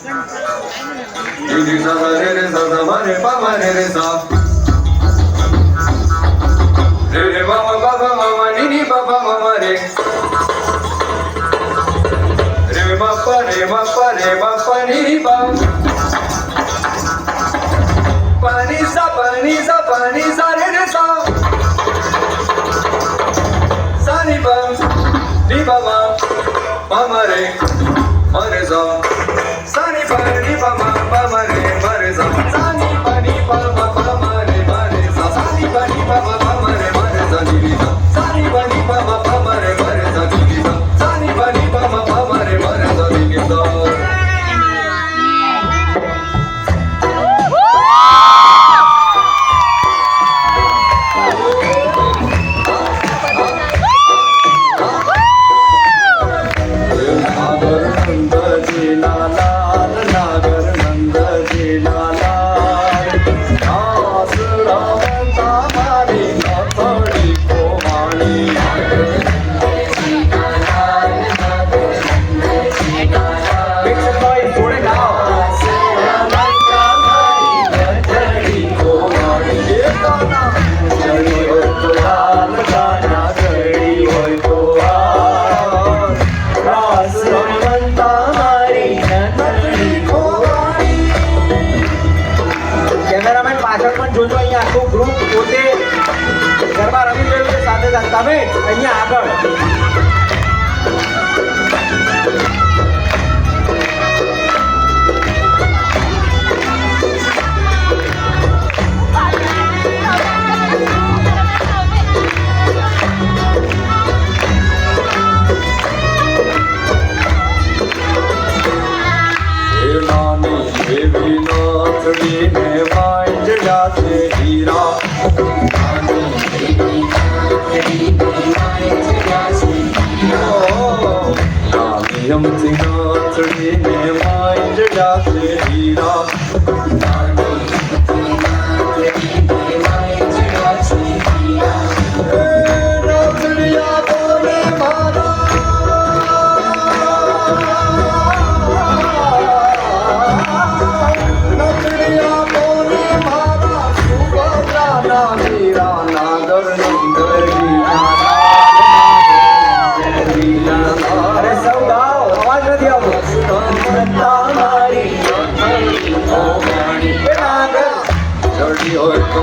Ni sa sa re sa sa ma re pa ma re sa. Re ma ma pa ma ni pa pa ma re. Re ma pa ni pa. Pa ni sa re sa. Sa ni pa ma re sa. Sa ni pa ma re sa. Sa ni pa ma re sa. Sa ni pa ma re sa ni ni sa. Sa ni pa ma re sa ni ni sa. Sa ni pa ma re sa ni ni sa. જોજો અહીંયા આખું group પોતે ગરબા રમી રહ્યું છે સાથે સાથે તમે અહીંયા આગળ हीरा हम सिंगाचड़ी में माइंड जाते हीरा Good.